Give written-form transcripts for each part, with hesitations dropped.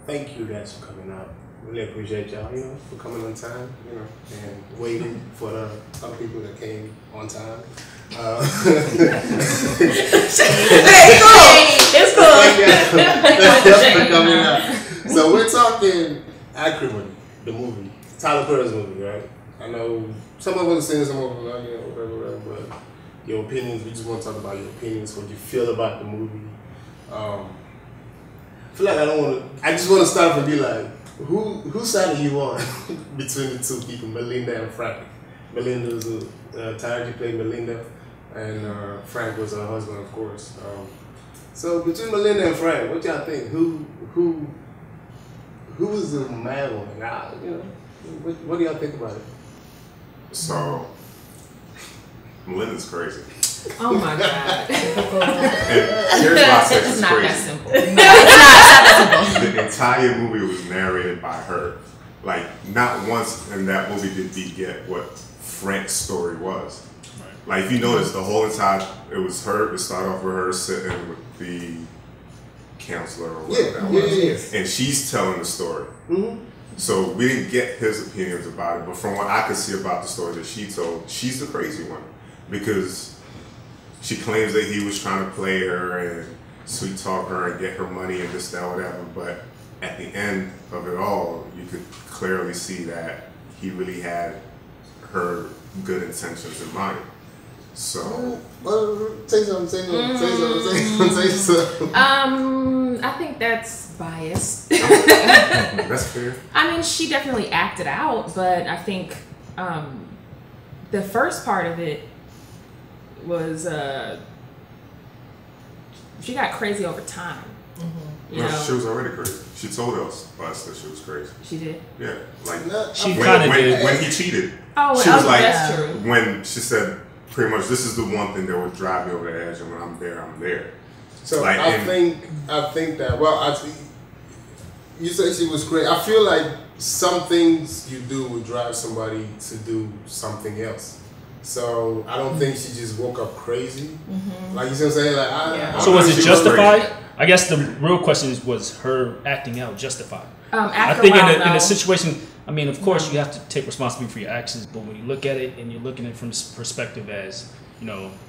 thank you guys for coming out. Really appreciate y'all, for coming on time, and waiting for the other people that came on time. It's cool. For coming out. So we're talking Acrimony, the movie, Tyler Perry's movie, right? I know some of us are saying, some of us are like, whatever, but your opinions. We just want to talk about your opinions, what you feel about the movie. I feel like I just want to start off and be like, whose side are you on between the two people, Melinda and Frank? Melinda was Taraji played Melinda, and Frank was her husband, of course. So between Melinda and Frank, what y'all think? Who was the mad one? What do y'all think about it? So Melinda's crazy. Oh my God. And here's why I say It's she's not crazy. that simple. It's not that simple. The entire movie was narrated by her. Like, not once in that movie did we get what Frank's story was. Right. Like, if you notice, the whole entire, it was her, it started off with her sitting with the counselor or whatever that was. And she's telling the story. Mm-hmm. So we didn't get his opinions about it, but from what I could see about the story that she told, she's the crazy one. Because she claims that he was trying to play her and sweet talk her and get her money and this, that, whatever. But at the end of it all, you could clearly see that he really had her good intentions in mind. So, say something. I think that's biased. That's fair. I mean, she definitely acted out, but I think the first part of it was she got crazy over time. Mm-hmm. You know? She was already crazy. She told us that she was crazy. She did? Yeah. Like, she kind of did. When he cheated. Oh, she was like, that's true. When she said, pretty much, this is the one thing that would drive me over the edge, and when I'm there, I'm there. So like, I think that, you say she was crazy. I feel like some things you do would drive somebody to do something else. So I don't think she just woke up crazy. Mm-hmm. Like, you see what I'm saying? Like, so was it justified? I guess the real question was her acting out justified? I think in a situation, I mean, of course you have to take responsibility for your actions, but when you look at it and you're looking at it from this perspective as,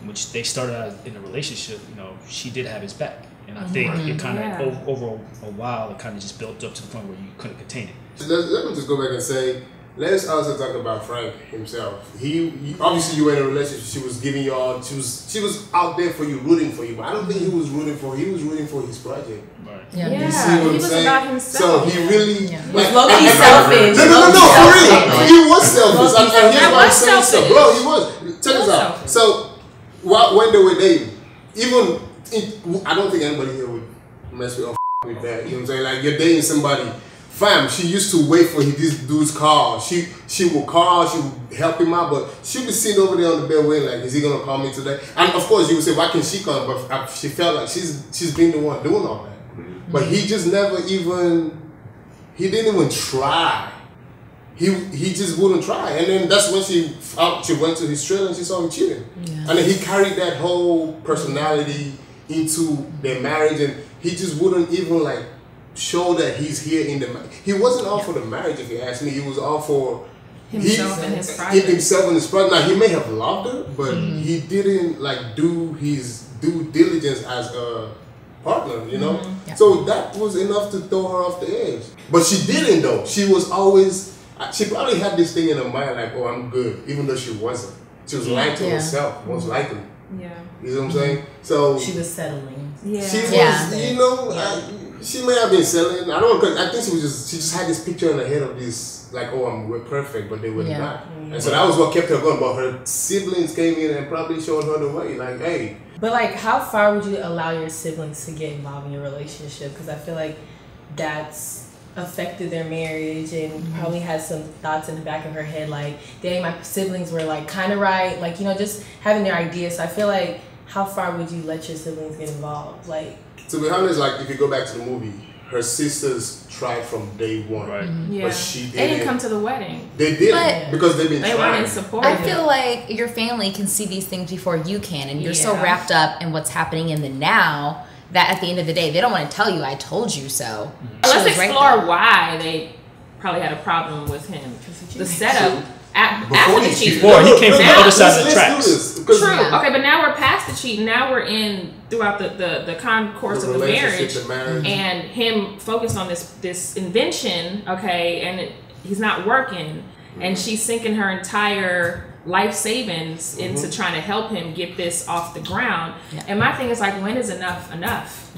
which they started out in a relationship, she did have his back. And I think it kind of, over a while, it kind of just built up to the point where you couldn't contain it. Let me just go back and say, let's also talk about Frank himself. He obviously, you were in a relationship. She was giving you all. She was out there for you, rooting for you. But I don't think he was rooting for. He was rooting for his project. Right. Yeah. You see what I'm saying? About himself. So he really was low-key selfish. No, for real. He was selfish. And here's why I'm saying so, bro. He was. Check this out. So when they were dating, I don't think anybody here would mess with that. You know what I'm saying? Like, you're dating somebody. Fam, she used to wait for this dude's call. She would call, she would help him out, but she would sit over there on the bed waiting like, is he gonna call me today? And of course, you would say, why can't she come? But she felt like she's been the one doing all that. Mm-hmm. But he just he didn't even try. He just wouldn't try. And then that's when she went to his trailer and she saw him cheating. Yeah. And then he carried that whole personality into their marriage, and he just wouldn't even show that he's here in the marriage. He wasn't all for the marriage, if you ask me. He was all for himself and his project. Now, he may have loved her, but he didn't do his due diligence as a partner, Mm-hmm. Yeah. So that was enough to throw her off the edge. But she didn't, though. She was always, she probably had this thing in her mind like, oh, I'm good, even though she wasn't. She was lying to herself, most likely. Yeah. You know what I'm saying? So she was settling. Yeah. She was, she may have been selling. I don't know, I think she just had this picture in her head of this, we're perfect, but they were not. Mm-hmm. And so that was what kept her going. But her siblings came in and probably showed her the way, like, hey. But how far would you allow your siblings to get involved in your relationship? Because I feel like that's affected their marriage, and probably had some thoughts in the back of her head, like, dang, my siblings were kind of right, just having their ideas. So I feel like, how far would you let your siblings get involved? To be honest, if you go back to the movie, her sisters tried from day one. Right. Mm-hmm. Yeah. But she didn't. They didn't come to the wedding. They didn't, because they've been trying. They weren't in support. I feel like your family can see these things before you can, and you're so wrapped up in what's happening in the now that at the end of the day, they don't want to tell you, I told you so. Let's explore why they probably had a problem with him. The setup after the cheating. Before he came from the other side of the tracks. True. Yeah. Okay, but now we're past the cheating. Now we're in throughout the concourse of the marriage, and him focused on this invention. Okay, and he's not working, and she's sinking her entire life savings into trying to help him get this off the ground. Yeah. And my thing is like, when is enough?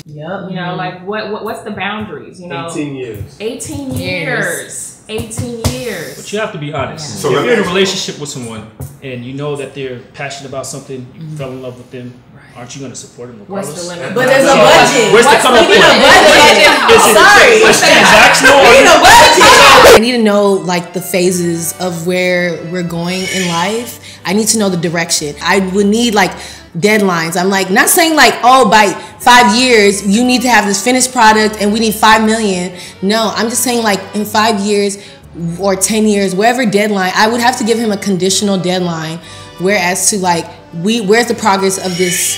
Yep. You know, like what's the boundaries? You know, 18 years. 18 years. 18 years. But you have to be honest. So if you're in a relationship with someone and you know that they're passionate about something, you fell in love with them, aren't you going to support them regardless? What's the limit? But there's a budget. Where's the cutoff point? Sorry. It's transactional. I need to know like the phases of where we're going in life. I need to know the direction. I would need like deadlines. I'm like not saying like, oh, by 5 years you need to have this finished product and we need 5 million. No, I'm just saying like in 5 years or 10 years, whatever deadline, I would have to give him a conditional deadline. Whereas to like, where's the progress of this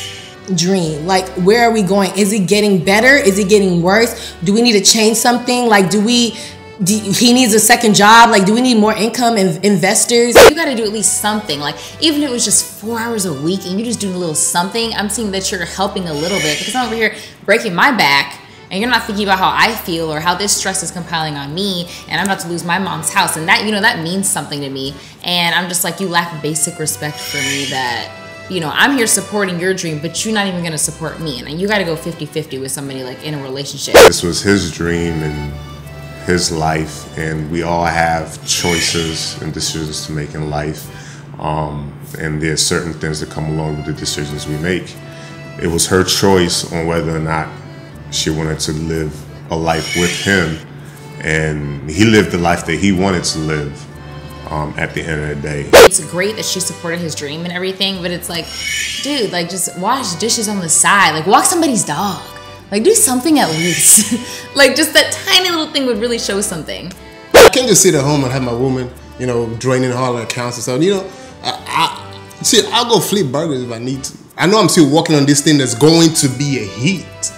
dream? Like, where are we going? Is it getting better? Is it getting worse? Do we need to change something? Like, he needs a second job? Like, do we need more income and investors? You got to do at least something. Like, even if it was just 4 hours a week and you're just doing a little something, I'm seeing that you're helping a little bit, because I'm over here breaking my back and you're not thinking about how I feel or how this stress is compiling on me, and I'm about to lose my mom's house, and that, you know, that means something to me. And I'm just like, you lack basic respect for me, that, you know, I'm here supporting your dream, but you're not even gonna support me. And you gotta go 50-50 with somebody like in a relationship. This was his dream and his life, and we all have choices and decisions to make in life. And there's certain things that come along with the decisions we make. It was her choice on whether or not she wanted to live a life with him, and he lived the life that he wanted to live. At the end of the day, it's great that she supported his dream and everything, but it's like, dude, like, just wash dishes on the side, like walk somebody's dog, like do something at least. Like, just that tiny little thing would really show something. I can't just sit at home and have my woman, you know, draining all her accounts and stuff. You know, I'll go flip burgers if I need to. I know I'm still working on this thing that's going to be a hit.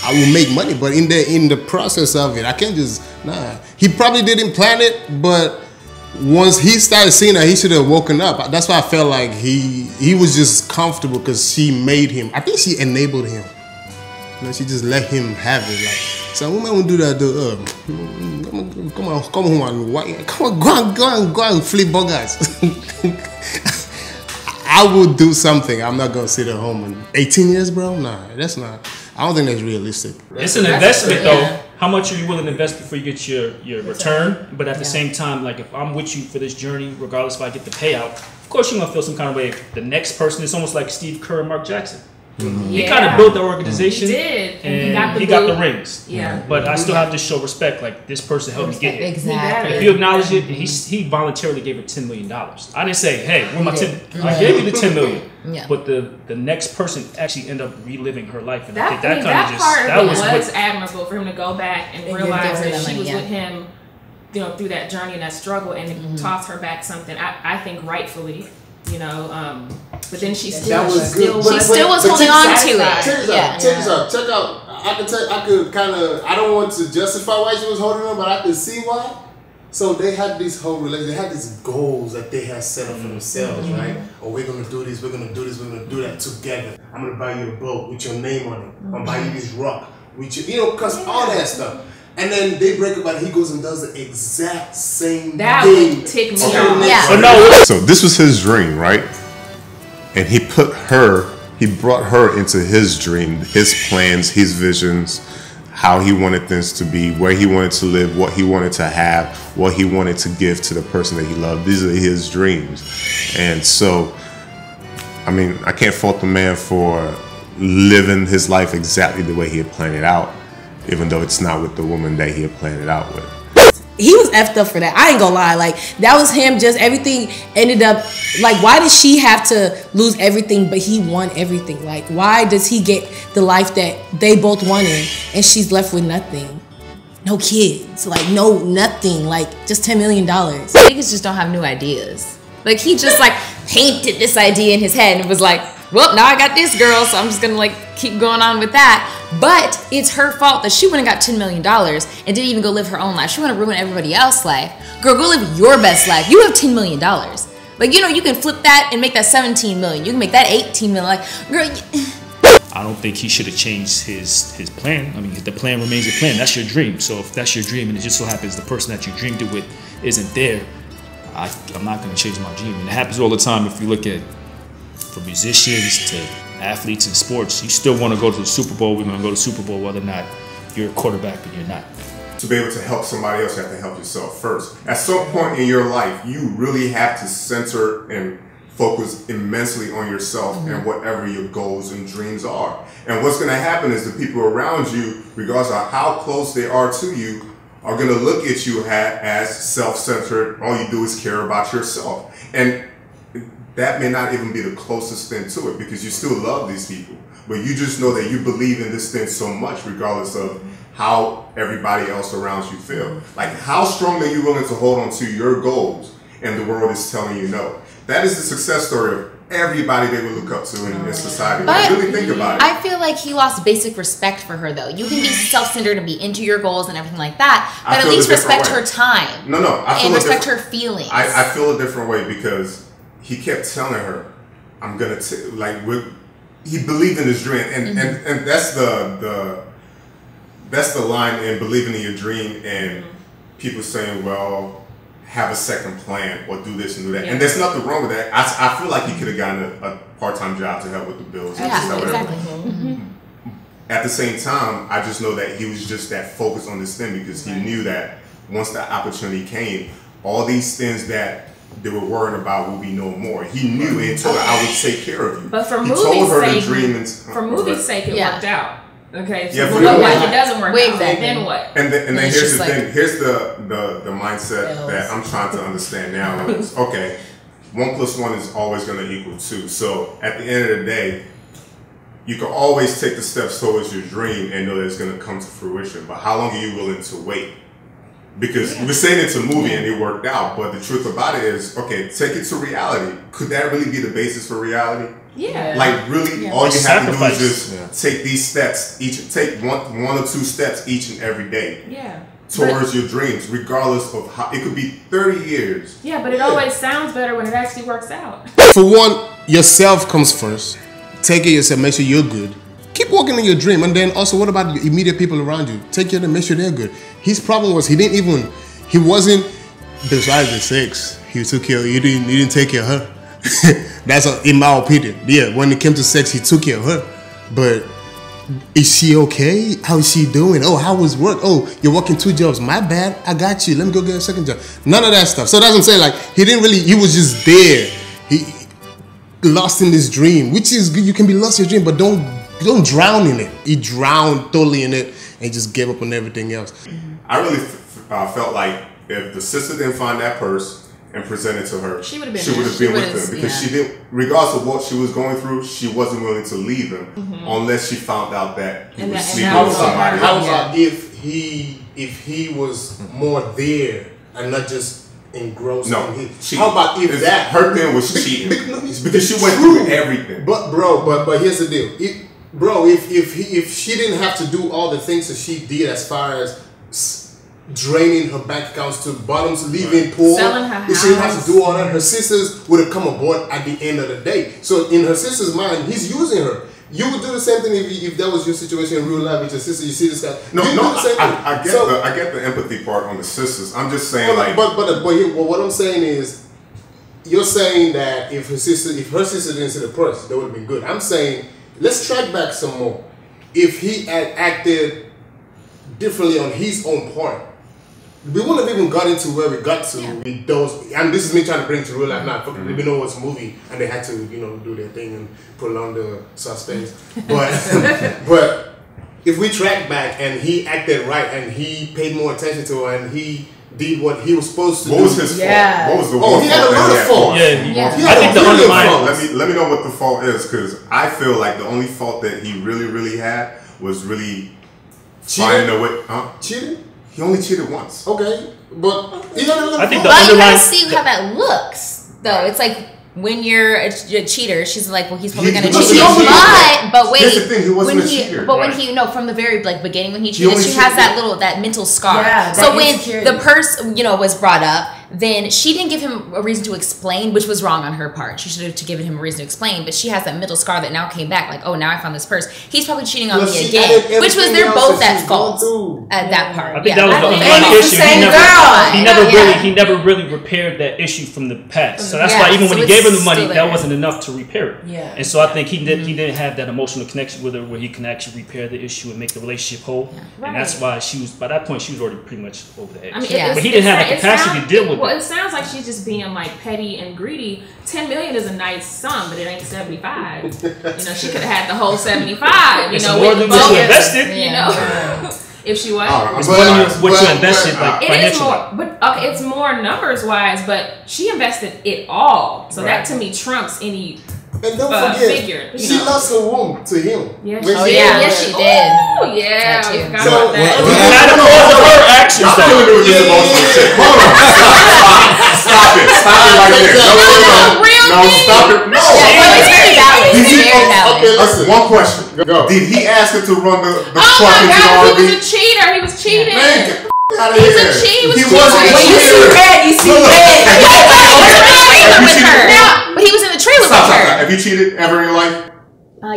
I will make money, but in the process of it, I can't just, nah. He probably didn't plan it, but once he started seeing that, he should have woken up. That's why I felt like he was just comfortable, because she made him. I think she enabled him. You know, she just let him have it. Like, so woman will do that. Come on, go and flip burgers. I will do something. I'm not gonna sit at home and 18 years, bro. Nah, that's not. I don't think that's realistic. It's an investment, though. How much are you willing to invest before you get your return? But at the same time, like, if I'm with you for this journey, regardless if I get the payout, of course you're gonna feel some kind of way. The next person is almost like Steve Kerr and Mark Jackson. Mm-hmm. He kind of built the organization. He did, and he got the rings. Yeah, but I still have to show respect. Like, this person helped me get it. Exactly. If you acknowledge it, he voluntarily gave her $10 million. I didn't say, hey, where my 10? I gave you the $10 million. Yeah. But the next person actually ended up reliving her life, and that, I think that was admirable for him to go back and realize that she was with him, you know, through that journey and that struggle, and toss her back something. I think rightfully. You know, but then she still was holding on to it. Check this out. Check out. I could kind of. I don't want to justify why she was holding on, but I could see why. So they had this whole relationship. They had these goals that they had set up for themselves, right? Oh, we're gonna do this. We're gonna do this. We're gonna do that together. I'm gonna buy you a boat with your name on it. I'm gonna buy you this rock with your, you know, cause all that stuff. And then they break up, and he goes and does the exact same thing. That would tick me off. Yeah. So this was his dream, right? And he brought her into his dream, his plans, his visions, how he wanted things to be, where he wanted to live, what he wanted to have, what he wanted to give to the person that he loved. These are his dreams. And so, I mean, I can't fault the man for living his life exactly the way he had planned it out, even though it's not with the woman that he had planned it out with. He was effed up for that. I ain't gonna lie. Like, that was him. Just everything ended up, like, why does she have to lose everything but he won everything? Like, why does he get the life that they both wanted and she's left with nothing? No kids, like, no nothing, like, just $10 million. Niggas just don't have new ideas. Like, he just like painted this idea in his head and was like, well, now I got this girl, so I'm just gonna like keep going on with that. But it's her fault that she went and got $10 million and didn't even go live her own life. She want to ruin everybody else's life. Girl, go live your best life. You have $10 million. Like, you know, you can flip that and make that 17 million. You can make that 18 million. Like, girl. I don't think he should have changed his plan. I mean, the plan remains a plan. That's your dream. So if that's your dream and it just so happens the person that you dreamed it with isn't there, I'm not going to change my dream. And it happens all the time. If you look at from musicians to athletes in sports, you still want to go to the Super Bowl. We're going to go to the Super Bowl whether or not you're a quarterback or you're not. To be able to help somebody else, you have to help yourself first. At some point in your life, you really have to center and focus immensely on yourself and whatever your goals and dreams are. And what's going to happen is the people around you, regardless of how close they are to you, are going to look at you as self-centered. All you do is care about yourself. And that may not even be the closest thing to it because you still love these people. But you just know that you believe in this thing so much regardless of how everybody else around you feel. Like, how strong are you willing to hold on to your goals and the world is telling you no? That is the success story of everybody they would look up to in society. But really think about it. I feel like he lost basic respect for her, though. You can be self-centered and be into your goals and everything like that, but at least respect her time. No, I feel and respect her feelings. I feel a different way because he kept telling her, "I'm gonna he believed in his dream, and that's the line in believing in your dream and people saying, well, have a second plan or do this and do that. Yeah. And there's nothing wrong with that. I feel like he could have gotten a part-time job to help with the bills. Yeah, exactly. At the same time, I just know that he was just that focused on this thing because he knew that once that opportunity came, all these things that they were worried about will be no more. He knew and told her, I would take care of you. But for movie's sake, it worked out. Okay, so like it doesn't work out, then what? And then here's the thing. Here's the mindset that I'm trying to understand now. Is, okay, 1 + 1 is always going to equal 2. So at the end of the day, you can always take the steps towards your dream and know that it's going to come to fruition. But how long are you willing to wait? Because we're saying it's a movie and it worked out, but the truth about it is, okay, take it to reality. Could that really be the basis for reality? Yeah. Like really, all you have to do is just take these steps, take one or two steps each and every day. Yeah. Towards your dreams, regardless of how it could be 30 years. Yeah, but it always sounds better when it actually works out. For one, yourself comes first. Take it yourself, make sure you're good. Keep working on your dream, and then also, what about your immediate people around you? Take care of them, make sure they're good. His problem was he wasn't besides the sex. He took care. He didn't take care of her. That's in my opinion. Yeah, when it came to sex, he took care of her. But is she okay? How is she doing? Oh, how was work? Oh, you're working 2 jobs. My bad. I got you. Let me go get a second job. None of that stuff. So that's what I'm saying. Like he was just there. He lost in this dream, which is good. You can be lost in your dream, but don't drown in it. He drowned totally in it and just gave up on everything else. I really felt like if the sister didn't find that purse and present it to her, she would have been with him because she didn't, regardless of what she was going through, she wasn't willing to leave him unless she found out that he was sleeping with somebody. How about if he was more there and not just engrossed in his? How about if that her thing was cheating? Because she went through everything. But but here's the deal. If she didn't have to do all the things that she did as far as draining her bank accounts to bottoms, leaving poor, selling her house, if she didn't have to do all that, her sisters would have come aboard at the end of the day. So in her sister's mind, he's using her. You would do the same thing if that was your situation in real life with your sister. You see this guy. I get the empathy part on the sisters. I'm just saying, but what I'm saying is, you're saying that if her sister didn't see the purse, that would have been good. I'm saying, let's track back some more. If he had acted differently on his own part, we wouldn't have even got into where we got to with those. And this is me trying to bring it to real life now. We know it's a movie, and they had to, do their thing and prolong the suspense. But if we track back and he acted right and he paid more attention to her and he did what he was supposed to do. What was his fault? What was the he had a lot of fault. I think the underlying fault. Let me know what the fault is, because I feel like the only fault that he really, really had was really finding a way. Cheating? He only cheated once. Okay, but I think the underlying. You gotta see how that looks, though. It's like when you're a cheater, she's like, well, he's probably going to cheat. But wait, here's the thing, he wasn't a cheater. But when he, no, from the very beginning when he cheated, she has that mental scar. Yeah, so when the purse, was brought up, then she didn't give him a reason to explain, which was wrong on her part. She should have given him a reason to explain, but she has that mental scar that now came back, like, oh, now I found this purse. He's probably cheating on me again, which was they're both at fault at that part. I think that was the underlying issue. He never really repaired that issue from the past. So that's why even when he gave her the money, that wasn't enough to repair it. Yeah. And so I think he didn't have that emotional connection with her where he can actually repair the issue and make the relationship whole. Yeah. And that's why by that point she was already pretty much over the edge. I mean, but he didn't have the capacity to deal with it. Well, it sounds like she's just being like petty and greedy. $10 million is a nice sum, but it ain't 75. She could have had the whole 75. It's more than what you invested. If she was, it's more than what you invested, like it is more, but okay, it's more numbers wise. But she invested it all, so that to me trumps any. And don't forget, figure, she lost her womb to him. Yes, she did. Oh yeah, so not because of her actions. Stop it right there. No, stop it. No, it's very valid. Okay, listen. One question. Go. Did he ask her to run the truck into the RV? He was a cheater. He was cheating. Man, out of he here. was He wasn't a cheater. You see red. But he was in the trailer with her. Have you cheated ever in your life?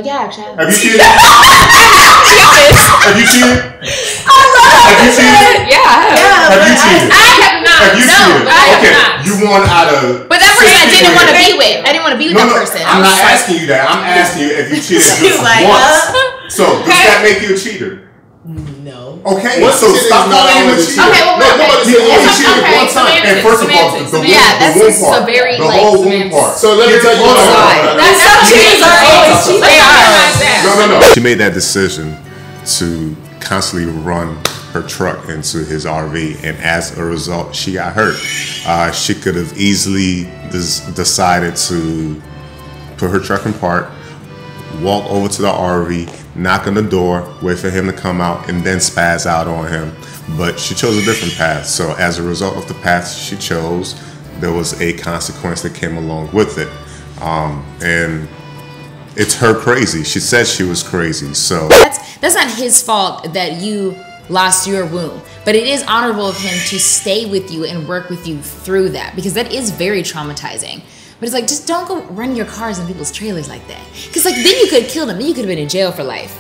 Yeah, actually. Have you cheated? Have you cheated? Have you cheated? Yeah. Have you cheated? I have not. Have you cheated? Okay, you won out of. But that person I didn't want to be with. I didn't want to be with that person. I'm not asking you that. I'm asking you if you cheated just once. So does that make you a cheater? No. Okay, so stop calling him a cheater. Okay, he only cheated one time. And first of all, the womb part, the whole womb part. So let me tell you some cheaters are always cheaters. They are. No. She made that decision to constantly run her truck into his RV, and as a result, she got hurt. She could have easily decided to put her truck in park, walk over to the RV, knock on the door, wait for him to come out, and then spaz out on him. But she chose a different path. So as a result of the path she chose, there was a consequence that came along with it. And it's her crazy. She said she was crazy. So that's not his fault that you lost your womb, but it is honorable of him to stay with you and work with you through that, because that is very traumatizing. But it's like, just don't go run your cars in people's trailers like that, because like then you could have killed him, then you could have been in jail for life.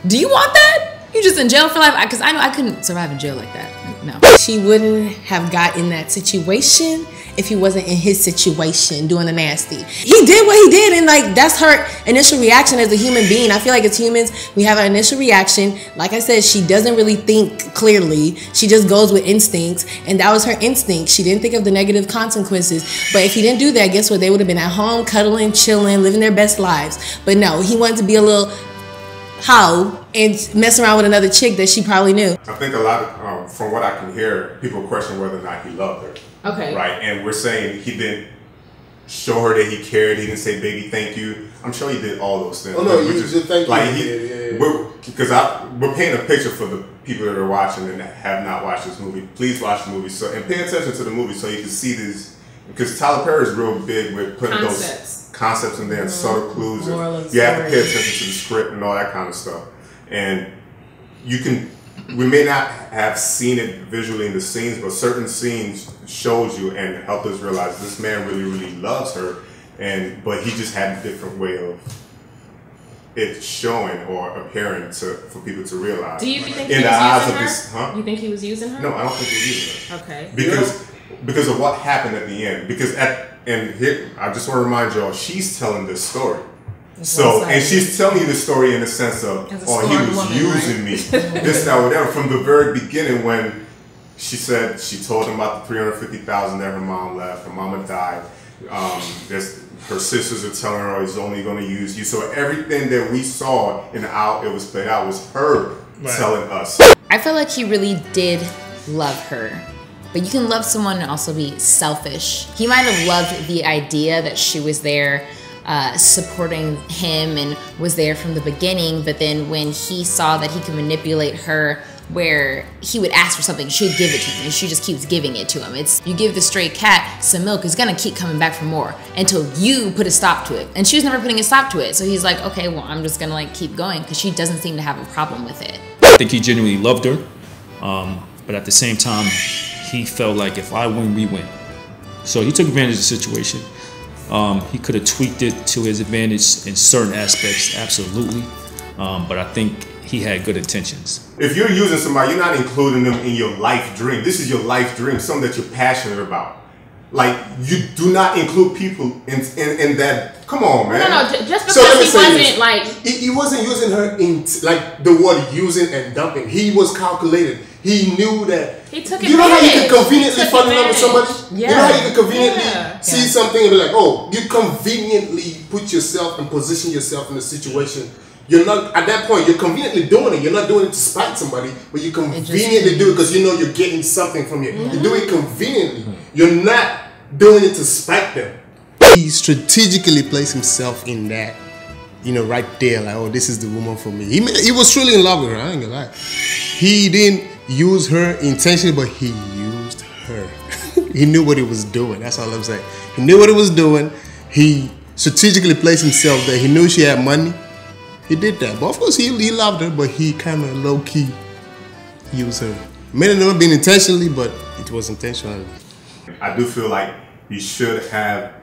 Do you want that? You just in jail for life? Because I know I couldn't survive in jail like that. No. She wouldn't have got in that situation if he wasn't in his situation doing the nasty. He did what he did, and like that's her initial reaction as a human being. I feel like as humans, we have an initial reaction. Like I said, she doesn't really think clearly. She just goes with instincts, and that was her instinct. She didn't think of the negative consequences. But if he didn't do that, guess what? They would have been at home, cuddling, chilling, living their best lives. But no, he wanted to be a little hoe and mess around with another chick that she probably knew. I think a lot of, from what I can hear, people question whether or not he loved her. Okay. Right, and we're saying he didn't show her that he cared. He didn't say, "Baby, thank you." I'm sure he did all those things. Oh no, you just thank you. Because we're painting a picture for the people that are watching and have not watched this movie. Please watch the movie and pay attention to the movie so you can see these. Because Tyler Perry is real big with putting those concepts in there and subtle clues. And you have to pay attention to the script and all that kind of stuff. And we may not have seen it visually in the scenes, but certain scenes shows you and help us realize this man really, really loves her, but he just had a different way of it showing or appearing for people to realize. Do you think he was using her? You think he was using her? No, I don't think he was using her. Okay. Because of what happened at the end. And here, I just want to remind y'all, she's telling this story. So, and she's telling you the story in the sense of, oh, he was using me, this, that, whatever. From the very beginning, when she said she told him about the $350,000 that her mom left, her mama died. Her sisters are telling her, oh, he's only going to use you. So everything that we saw in how it was played out was her telling us. I feel like he really did love her. But you can love someone and also be selfish. He might have loved the idea that she was there supporting him and was there from the beginning, but then when he saw that he could manipulate her where he would ask for something, she'd give it to him, and she just keeps giving it to him. It's, you give the stray cat some milk, it's gonna keep coming back for more until you put a stop to it. And she was never putting a stop to it. So he's like, okay, well, I'm just gonna like keep going, because she doesn't seem to have a problem with it. I think he genuinely loved her, but at the same time, he felt like if I win, we win. So he took advantage of the situation. He could have tweaked it to his advantage in certain aspects, absolutely. But I think he had good intentions. If you're using somebody, you're not including them in your life dream. This is your life dream, something that you're passionate about. Like, you do not include people in that. Come on, man. No, just because he wasn't like... He wasn't using her in, like, the word using and dumping. He was calculated. He knew that. He took advantage. You know how you can conveniently fall in love with somebody? Yeah. You know how you can conveniently see something and be like, oh, you conveniently put yourself and position yourself in a situation. You're not, at that point, you're conveniently doing it. You're not doing it to spite somebody, but you conveniently do it because you know you're getting something from it. You do it conveniently. You're not doing it to spite them. He strategically placed himself in that, you know, right there, like, oh, this is the woman for me. He was truly in love with her, I ain't gonna lie. He didn't use her intentionally, but he used her. He knew what he was doing, that's all I'm saying. He knew what he was doing. He strategically placed himself there. He knew she had money. He did that. But of course, he loved her, but he kind of low-key used her. May have never been intentionally, but it was intentional. I do feel like he should have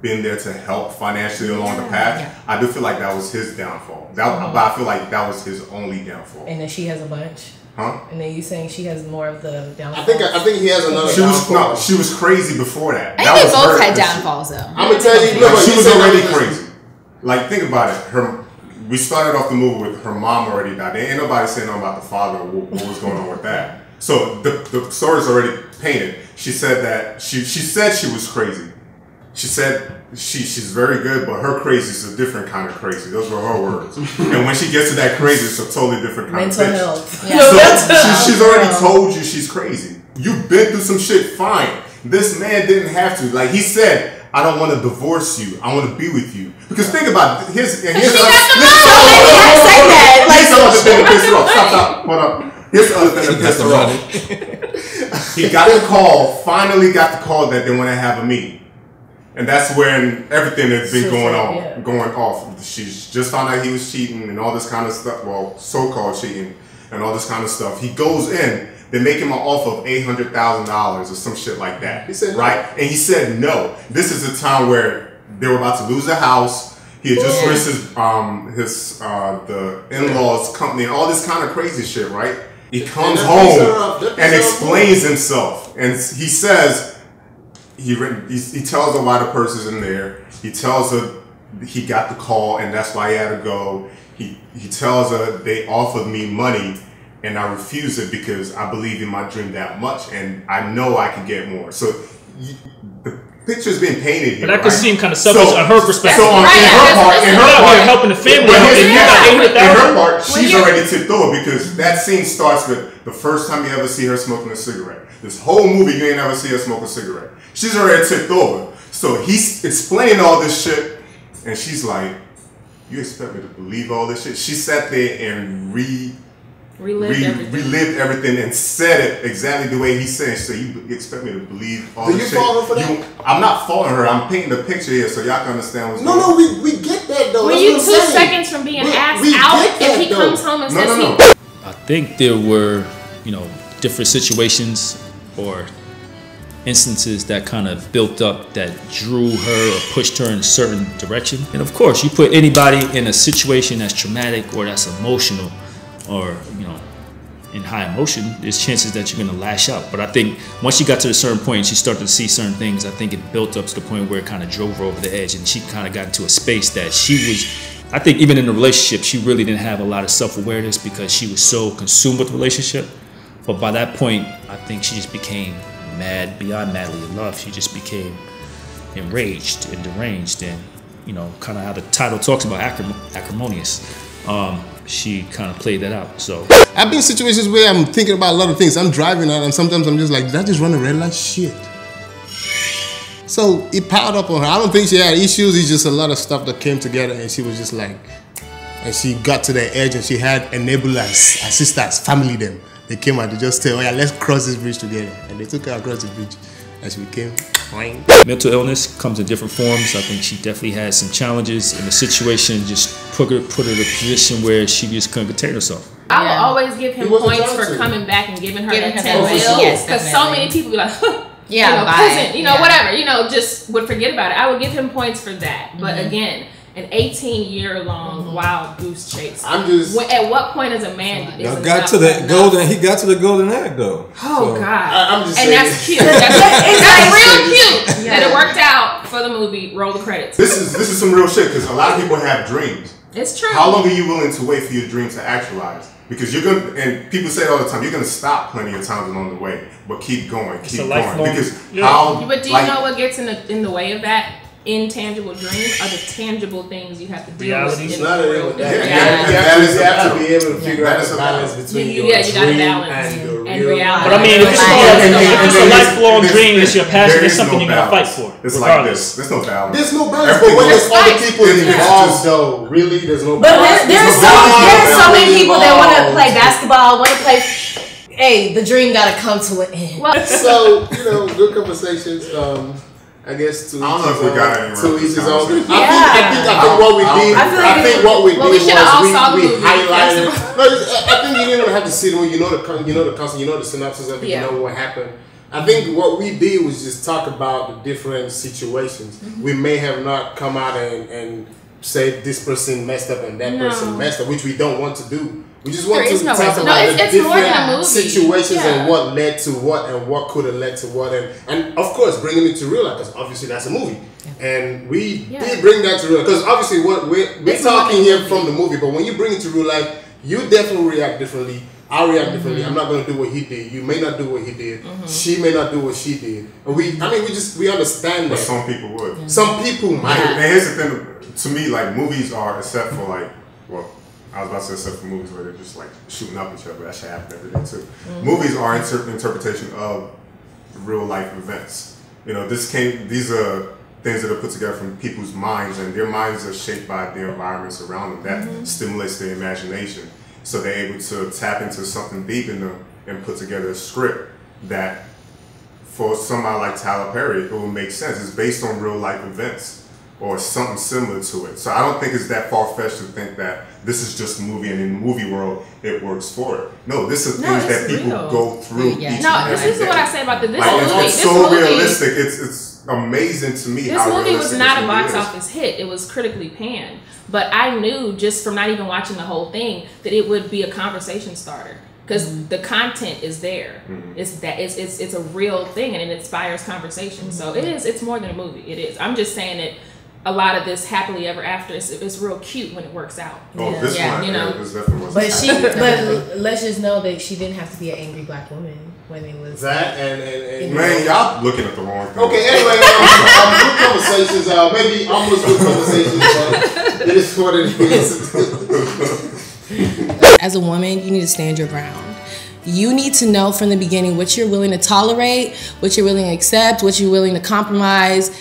been there to help financially along the path. Yeah. I do feel like that was his downfall. But I feel like that was his only downfall. And then she has a bunch. Huh? And then you saying she has more of the downfall. I think he has another downfall. She was crazy before that. I think they both had downfalls though. I'm gonna tell you, like, she was already crazy. Like, think about it. We started off the movie with her mom already died. There ain't nobody saying nothing about the father or what was going on with that. So the story's already painted. She said that she said she was crazy. She said she's very good, but her crazy is a different kind of crazy. Those were her words. And when she gets to that crazy, it's a totally different kind mental of bitch. health. Yeah. So she's already told you she's crazy. You've been through some shit, fine. This man didn't have to. Like he said, I don't want to divorce you. I want to be with you. Because think about it. Here's the other thing that pissed her off. Stop. Hold up. Here's the other thing that pissed her off. He got the call, finally got the call that they want to have a meeting. And that's when everything that's been going off. She's just found out he was cheating and all this kind of stuff. Well, so-called cheating and all this kind of stuff. He goes in. They make him an offer of $800,000 or some shit like that. He said right? No. And he said no. This is a time where they were about to lose the house. He had just risked the in-laws company and all this kind of crazy shit, right? He comes home and explains himself. And he says, he tells her why the purse is in there. He tells her he got the call and that's why he had to go. He tells her they offered me money and I refuse it because I believe in my dream that much and I know I can get more. So the picture's being painted here, but that could seem kind of selfish on her perspective. So in her part, helping the family. In her part, she's already tipped over because that scene starts with the first time you ever see her smoking a cigarette. This whole movie, you ain't ever see her smoke a cigarette. She's already tipped over. So he's explaining all this shit, and she's like, "You expect me to believe all this shit?" She sat there and relived everything and said it exactly the way he said. So you expect me to believe all this shit? Do you fall her for that? I'm not following her. I'm painting the picture here so y'all can understand what's going on. No, we get that though. Were you 2 seconds from being asked out if he comes home and says no. I think there were, different situations or instances that kind of built up that drew her or pushed her in a certain direction. And of course, you put anybody in a situation that's traumatic or that's emotional or, in high emotion, there's chances that you're going to lash out. But I think once she got to a certain point and she started to see certain things, I think it built up to the point where it kind of drove her over the edge and she kind of got into a space that she was, I think even in the relationship, she really didn't have a lot of self-awareness because she was so consumed with the relationship. But by that point, I think she just became mad, beyond madly in love. She just became enraged and deranged and, kind of how the title talks about acrimonious. She kind of played that out. So I've been in situations where I'm thinking about a lot of things. I'm driving out and sometimes I'm just like, did I just run a red light? Shit. So it piled up on her. I don't think she had issues. It's just a lot of stuff that came together and she was just like, and she got to the edge and she had enablers, assistants, family them They came out to just tell, oh yeah, let's cross this bridge together. And they took her across the bridge as we came. Mental illness comes in different forms. I think she definitely had some challenges, and the situation just put her in a position where she just couldn't contain herself. I will always give him points for coming back and giving her that 10 mil. Because so many people be like, whatever, just would forget about it. I would give him points for that. But again, an 18-year-long wild goose chase. At what point as a man is got to the golden? He got to the golden egg though. Oh so. God! I'm just saying. That's cute. That's real cute. Yeah. And it worked out for the movie. Roll the credits. This is some real shit because a lot of people have dreams. It's true. How long are you willing to wait for your dreams to actualize? Because you're gonna, and people say it all the time, you're gonna stop plenty of times along the way, but keep going, keep going. Because But do you know what gets in the way of that? Intangible dreams are the tangible things you have to deal with. It's not a real You have to be able to figure out the balance between your dream and reality. But I mean, if it's a lifelong dream, it's your passion, it's something you're gonna fight for. It's like this. There's no balance. There's no balance. But when there's other people involved, though, really, there's no But balance. there's so many people that want to play basketball, want to play. Hey, the dream gotta come to an end. So good conversations. I guess I don't know if we got anywhere. To each his own. I think what we did. I think what we did was we highlighted. I think you didn't even have to see it. You know the concept. You know the synopsis of it. You know what happened. I think what we did was just talk about the different situations. We may have not come out and say this person messed up and that person messed up, which we don't want to do. We just want to talk about the different situations and what led to what and what could have led to what, and of course bringing it to real life, because obviously that's a movie, and we did bring that to real life, because obviously what we're talking here from the movie, but when you bring it to real life, you definitely react differently. I react differently. I'm not going to do what he did. You may not do what he did. She may not do what she did. And we understand that. But some people would. Some people might. And here's the thing, to me, like movies are, except for like, well, I was about to say except for movies where they're just like shooting up each other, but that shit happens every day too. Movies are interpretation of real life events. These are things that are put together from people's minds, and their minds are shaped by their environments around them. That stimulates their imagination. So they're able to tap into something deep in them and put together a script that, for somebody like Tyler Perry, it will make sense. It's based on real life events or something similar to it. So I don't think it's that far-fetched to think that this is just a movie, and in the movie world, it works for it. No, this is things that people go through. This is what I say about this movie. It's so realistic. It's amazing to me. This movie was not a box office hit. It was critically panned. But I knew just from not even watching the whole thing that it would be a conversation starter. Because the content is there. It's a real thing, and it inspires conversation. So it's more than a movie. It is. I'm just saying that a lot of this happily ever after it's real cute when it works out. This definitely was. But let's just know that she didn't have to be an angry black woman when it was that and man, y'all looking at the wrong thing. Okay, anyway, good conversations. Maybe almost good conversations, but it is what it is. As a woman, you need to stand your ground. You need to know from the beginning what you're willing to tolerate, what you're willing to accept, what you're willing to compromise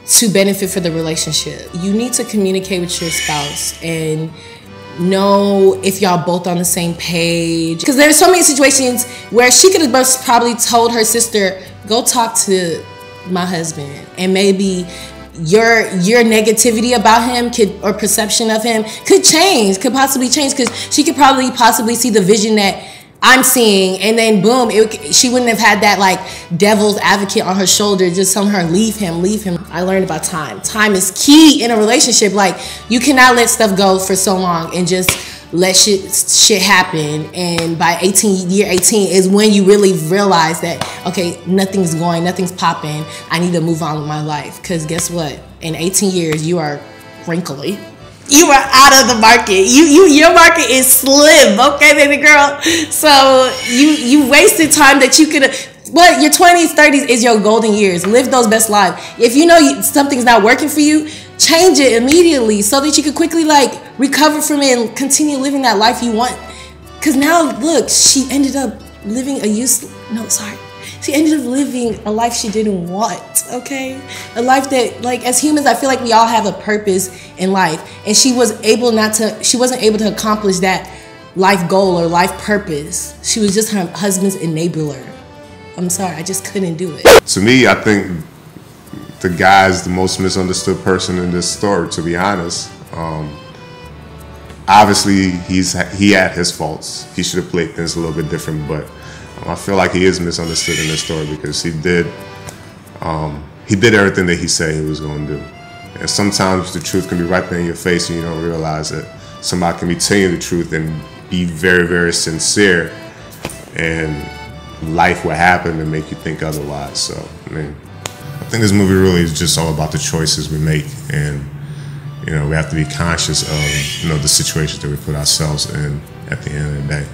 to benefit for the relationship. You need to communicate with your spouse and know if y'all both on the same page. Because there's so many situations where she could have probably told her sister, go talk to my husband, and maybe your negativity about him or perception of him could possibly change, because she could possibly see the vision that I'm seeing, and then boom, she wouldn't have had that like devil's advocate on her shoulder just telling her leave him. I learned about time. Time is key in a relationship. Like, you cannot let stuff go for so long and just let shit happen. And by year 18 is when you really realize that, okay, nothing's popping. I need to move on with my life. Because guess what? In 18 years, you are wrinkly. You are out of the market. Your market is slim, okay, baby girl. So you wasted time that you could have. What, your 20s, 30s is your golden years. Live those best lives. If you know something's not working for you, change it immediately so that you could quickly recover from it and continue living that life you want. Because now, look, she ended up living She ended up living a life she didn't want, okay? A life that, as humans, I feel like we all have a purpose in life. And she wasn't able to accomplish that life goal or life purpose. She was just her husband's enabler. I'm sorry, I just couldn't do it. To me, I think the guy's the most misunderstood person in this story, to be honest. Obviously, he had his faults. He should have played things a little bit different, but I feel like he is misunderstood in this story because he did everything that he said he was going to do. And sometimes the truth can be right there in your face and you don't realize it. Somebody can be telling you the truth and be very, very sincere, and life will happen and make you think otherwise. So, I mean, I think this movie really is just all about the choices we make, and we have to be conscious of the situations that we put ourselves in at the end of the day.